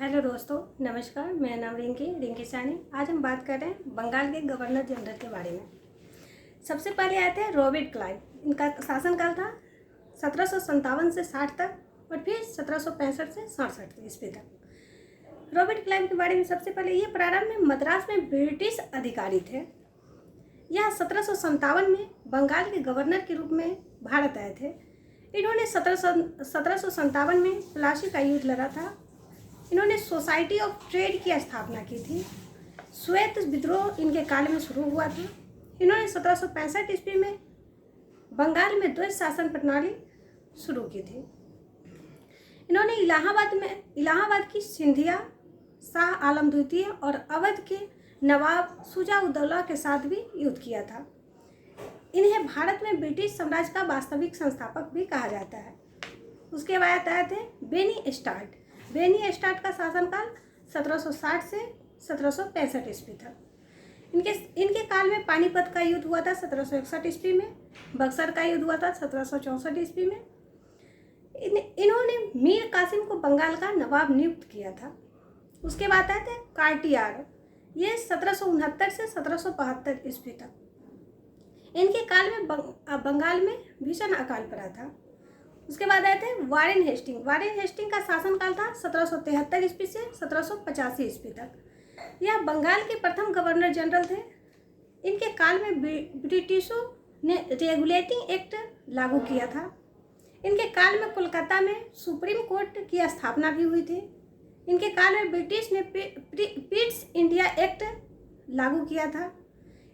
Hello दोस्तों, नमस्कार। मेरा नाम रिंकी सानी। आज हम बात कर रहे हैं बंगाल के गवर्नर जनरल के बारे में। सबसे पहले आए थे रॉबर्ट क्लाइव। इनका शासनकाल था 1757 से 60 तक और फिर 1765 से 67 ईस्वी तक। रॉबर्ट क्लाइव के बारे में सबसे पहले ये प्रारंभ में मद्रास में ब्रिटिश अधिकारी थे। यह 1757 में बंगाल के गवर्नर के रूप में भारत आए थे। इन्होंने 1757 में प्लासी का युद्ध लड़ा था। इन्होंने सोसाइटी ऑफ ट्रेड की स्थापना की थी। श्वेत विद्रोह इनके काल में शुरू हुआ था। इन्होंने 1765 ईस्वी में बंगाल में द्वैत शासन प्रणाली शुरू की थी। इन्होंने इलाहाबाद की सिंधिया, शाह आलम द्वितीय और अवध के नवाब शुजा-उद-दौला के साथ भी युद्ध किया था। इन्हें भारत में ब्रिटिश साम्राज्य का वास्तविक संस्थापक भी कहा जाता है। उसके बाद आए थे बेनी स्टार्ट। बेनी स्टार्ट का शासनकाल 1760 से 1765 ईस्वी था। इनके काल में पानीपत का युद्ध हुआ था 1761 ईस्वी में। बक्सर का युद्ध हुआ था 1764 ईस्वी में। इन्होंने मीर कासिम को बंगाल का नवाब नियुक्त किया था। उसके बाद आए थे कार्टियार। ये 1769 से 1772 ईस्वी तक। इनके काल में बंगाल में भीषण अकाल पड़ा था। उसके बाद आए थे वारेन हेस्टिंग। वारेन हेस्टिंग का शासनकाल था 1773 ईस्वी से 1785 ईस्वी तक। यह बंगाल के प्रथम गवर्नर जनरल थे। इनके काल में ब्रिटिशों ने रेगुलेटिंग एक्ट लागू किया था। इनके काल में कोलकाता में सुप्रीम कोर्ट की स्थापना भी हुई थी। इनके काल में ब्रिटिश ने पिट्स इंडिया एक्ट लागू किया था।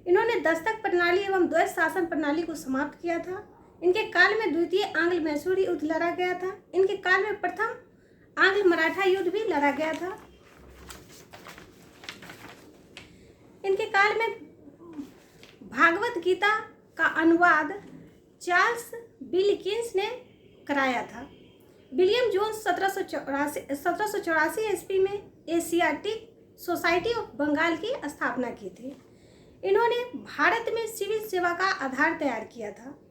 इन्होंने दस्तक प्रणाली एवं द्वैत शासन प्रणाली को समाप्त किया था। इनके काल में द्वितीय आंग्ल मैसूर युद्ध लड़ा गया था। इनके काल में प्रथम आंग्ल मराठा युद्ध भी लड़ा गया था। इनके काल में भागवत गीता का अनुवाद चार्ल्स विल्किंस ने कराया था। विलियम जोन्स 1784 ईस्वी में एशियाटिक सोसाइटी ऑफ बंगाल की स्थापना की थी। इन्होंने भारत में सिविल सेवा का आधार तैयार किया था।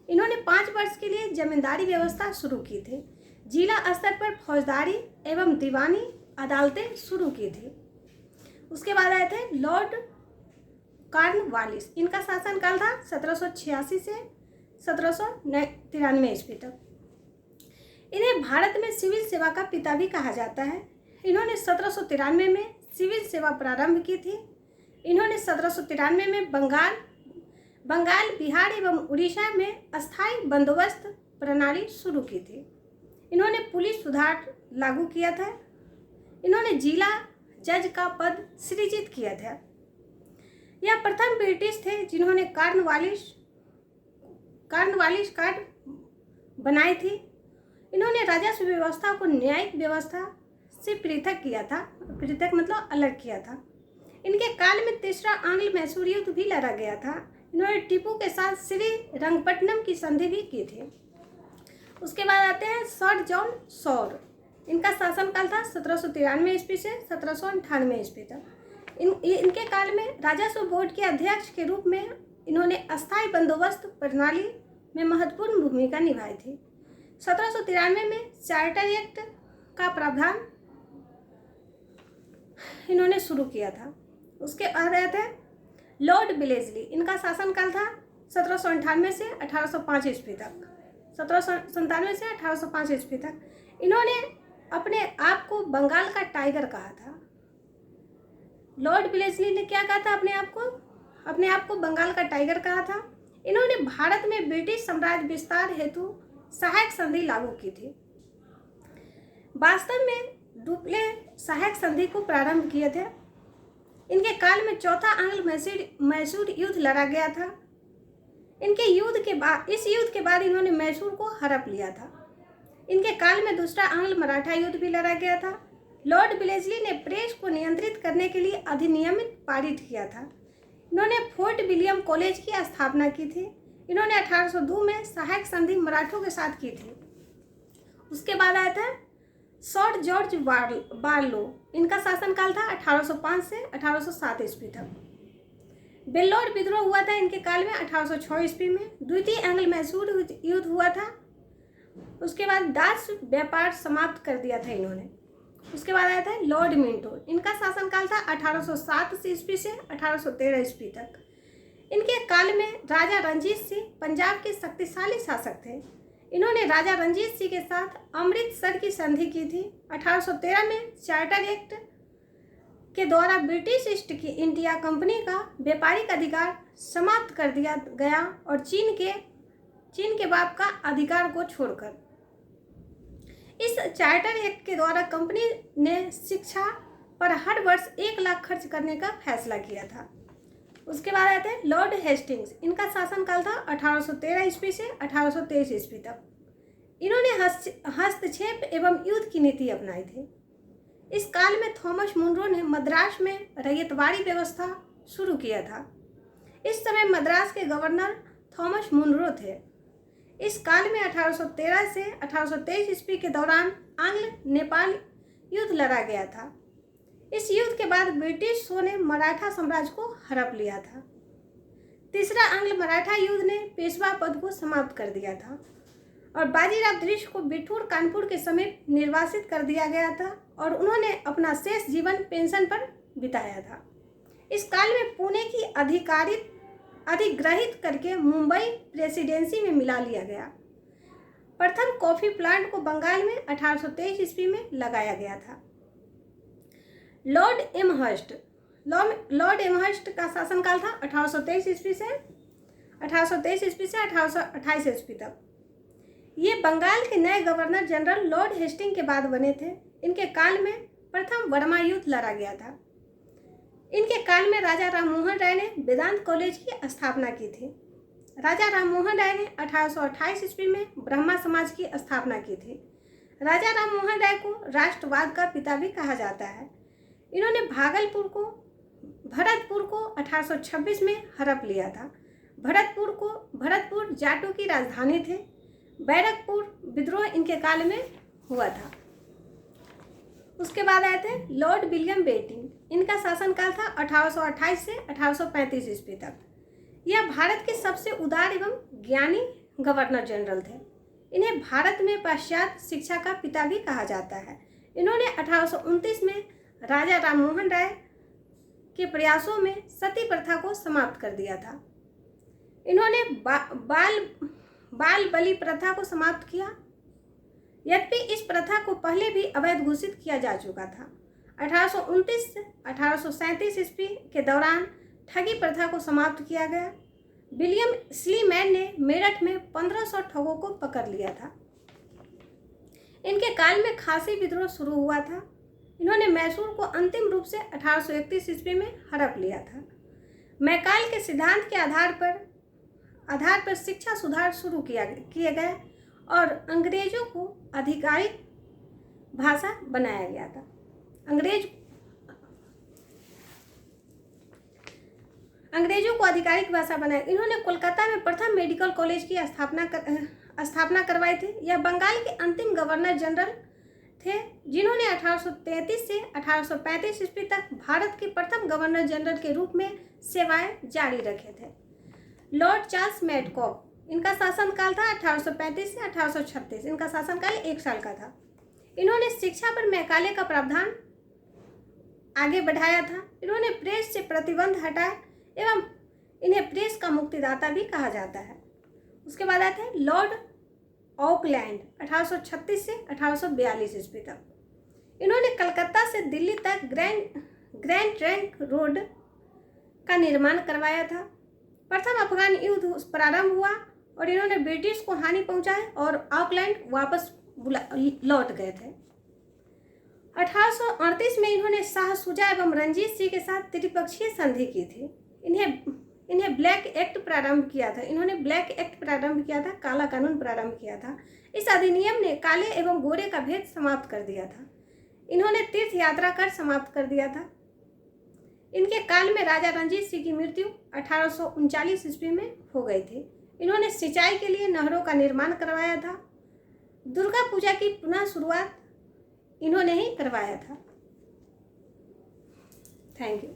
इन्होंने 5 वर्ष के लिए जमींदारी व्यवस्था शुरू की थी। जिला स्तर पर फौजदारी एवं दीवानी अदालतें शुरू की थी। उसके बाद आए थे लॉर्ड कॉर्नवालिस। इनका शासनकाल था 1786 से 1793 ईस्वी तक। इन्हें भारत में सिविल सेवा का पिता भी कहा जाता है। इन्होंने 1793 में सिविल सेवा प्रारंभ की थी। इन्होंने 1793 में बंगाल, बिहार एवं उड़ीसा में अस्थायी बंदोबस्त प्रणाली शुरू की थी। इन्होंने पुलिस सुधार लागू किया था। इन्होंने जिला जज का पद सृजित किया था। यह प्रथम ब्रिटिश थे जिन्होंने कॉर्नवालिस कार्ड बनाई थी। इन्होंने राजस्व व्यवस्था को न्यायिक व्यवस्था से पृथक किया था। पृथक मतलब अलग किया था। इनके काल में तीसरा आंग्ल मैसूर युद्ध भी लड़ा गया था। इन्होंने टीपू के साथ श्री रंगपट्टनम की संधि भी की थी। उसके बाद आते हैं सर जॉन सॉर। इनका शासनकाल था 1793 ईस्वी से 1798 ईस्वी तक। इनके काल में राजस्व बोर्ड के अध्यक्ष के रूप में इन्होंने अस्थायी बंदोबस्त प्रणाली में महत्वपूर्ण भूमिका निभाई थी। 1793 में चार्टर एक्ट का प्रावधान इन्होंने शुरू किया था। उसके बाद आए थे लॉर्ड विलेजली। इनका शासनकाल था 1798 से 1805 ईस्वी तक। 1797 से 1805 ईस्वी तक। इन्होंने अपने आप को बंगाल का टाइगर कहा था। लॉर्ड विलेजली ने क्या कहा था? अपने आप को बंगाल का टाइगर कहा था। इन्होंने भारत में ब्रिटिश साम्राज्य विस्तार हेतु सहायक संधि लागू की थी। वास्तव में डुप्ले सहायक संधि को प्रारंभ किए थे। इनके काल में चौथा आंग्ल मैसूर युद्ध लड़ा गया था। इस युद्ध के बाद इन्होंने मैसूर को हड़प लिया था। इनके काल में दूसरा आंग्ल मराठा युद्ध भी लड़ा गया था। लॉर्ड विलेजली ने प्रेस को नियंत्रित करने के लिए अधिनियम पारित किया था। इन्होंने फोर्ट विलियम कॉलेज की स्थापना की थी। इन्होंने 1802 में सहायक संधि मराठों के साथ की थी। उसके बाद आया था सर जॉर्ज बार्लो। इनका शासनकाल था 1805 से 1807 ईस्वी तक। बेल्लौर विद्रोह हुआ था इनके काल में 1806 ईस्वी में। द्वितीय एंग्लो मैसूर युद्ध हुआ था। उसके बाद दास व्यापार समाप्त कर दिया था इन्होंने। उसके बाद आता है लॉर्ड मिंटो। इनका शासनकाल था 1807 ईस्वी से 1813 ईस्वी तक। इनके काल में राजा रंजीत सिंह पंजाब के शक्तिशाली शासक थे। इन्होंने राजा रंजीत सिंह के साथ अमृतसर की संधि की थी। 1813 में चार्टर एक्ट के द्वारा ब्रिटिश ईस्ट की इंडिया कंपनी का व्यापारिक अधिकार समाप्त कर दिया गया और चीन के बाप का अधिकार को छोड़कर। इस चार्टर एक्ट के द्वारा कंपनी ने शिक्षा पर हर वर्ष 1 लाख खर्च करने का फैसला किया था। उसके बाद आते हैं लॉर्ड हेस्टिंग्स। इनका शासनकाल था 1813 ईस्वी से 1823 ईस्वी तक। इन्होंने हस्तक्षेप एवं युद्ध की नीति अपनाई थी। इस काल में थॉमस मुनरो ने मद्रास में रैयतवाड़ी व्यवस्था शुरू किया था। इस समय मद्रास के गवर्नर थॉमस मुनरो थे। इस काल में 1813 से 1823 ईस्वी के दौरान आंग्ल नेपाल युद्ध लड़ा गया था। इस युद्ध के बाद ब्रिटिशों ने मराठा साम्राज्य को हड़प लिया था। तीसरा आंग्ल मराठा युद्ध ने पेशवा पद को समाप्त कर दिया था और बाजीराव दृश्य को बिठूर कानपुर के समीप निर्वासित कर दिया गया था और उन्होंने अपना शेष जीवन पेंशन पर बिताया था। इस काल में पुणे की अधिग्रहित करके मुंबई प्रेसिडेंसी में मिला लिया गया। प्रथम कॉफी प्लांट को बंगाल में 1823 ईस्वी में लगाया गया था। लॉर्ड एमहर्स्ट का शासनकाल था 1823 ईस्वी से 1828 ईस्वी तक। ये बंगाल के नए गवर्नर जनरल लॉर्ड हेस्टिंग के बाद बने थे। इनके काल में प्रथम बर्मा युद्ध लड़ा गया था। इनके काल में राजा राममोहन राय ने वेदांत कॉलेज की स्थापना की थी। राजा राममोहन राय ने 1828 ईस्वी में ब्रह्मा समाज की स्थापना की थी। राजा राममोहन राय को राष्ट्रवाद का पिता भी कहा जाता है। इन्होंने भरतपुर को 1826 में हड़प लिया था। भरतपुर जाटों की राजधानी थे। बैरकपुर विद्रोह इनके काल में हुआ था। उसके बाद आए थे लॉर्ड विलियम बेटिंग। इनका शासनकाल था 1828 से 1835 ईस्वी तक। यह भारत के सबसे उदार एवं ज्ञानी गवर्नर जनरल थे। इन्हें भारत में पाश्चात्य शिक्षा का पिता भी कहा जाता है। इन्होंने 1829 में राजा राममोहन राय के प्रयासों में सती प्रथा को समाप्त कर दिया था। इन्होंने बाल बलि प्रथा को समाप्त किया, यद्यपि इस प्रथा को पहले भी अवैध घोषित किया जा चुका था। 1829 से 1837 ईस्वी के दौरान ठगी प्रथा को समाप्त किया गया। विलियम स्लीमैन ने मेरठ में 1500 ठगों को पकड़ लिया था। इनके काल में खासी विद्रोह शुरू हुआ था। इन्होंने मैसूर को अंतिम रूप से 1831 ईस्वी में हड़प लिया था। मैकाल के सिद्धांत के आधार पर शिक्षा सुधार शुरू किए गए और अंग्रेजों को आधिकारिक भाषा बनाया गया था। अंग्रेजों को आधिकारिक भाषा बनाया। इन्होंने कोलकाता में प्रथम मेडिकल कॉलेज की स्थापना करवाई थी। यह बंगाल के अंतिम गवर्नर जनरल थे जिन्होंने 1833 से 1835 ईस्वी तक भारत के प्रथम गवर्नर जनरल के रूप में सेवाएं जारी रखे थे। Lord Charles Metcalfe. इनका शासनकाल था 1835 से 1836। इनका शासनकाल 1 साल का था। इन्होंने शिक्षा पर मैकाले का प्रावधान आगे बढ़ाया था। इन्होंने प्रेस से प्रतिबंध हटाए एवं इन्हें प्रेस का मुक्तिदाता भी कहा जाता है। उसके बाद आते हैं लॉर्ड ऑकलैंड 1836 से 1842 ईस्वी तक। इन्होंने कलकत्ता से दिल्ली तक ग्रैंड ट्रंक रोड का निर्माण करवाया था। प्रथम अफगान युद्ध प्रारंभ हुआ और इन्होंने ब्रिटिश को हानि पहुंचाई और ऑकलैंड वापस लौट गए थे। 1838 में इन्होंने शाह शुजा एवं रंजीत सिंह के साथ त्रिपक्षीय संधि की थी। इन्हें ब्लैक एक्ट प्रारंभ किया था। इन्होंने ब्लैक एक्ट प्रारंभ किया था, काला कानून प्रारंभ किया था। इस अधिनियम ने काले एवं गोरे का भेद समाप्त कर दिया था। इन्होंने तीर्थ यात्रा कर समाप्त कर दिया था। इनके काल में राजा रंजीत सिंह की मृत्यु 1839 ईस्वी में हो गई थी। इन्होंने सिंचाई के लिए नहरों का निर्माण करवाया था। दुर्गा पूजा की पुनः शुरुआत इन्होंने ही करवाया था। Thank you.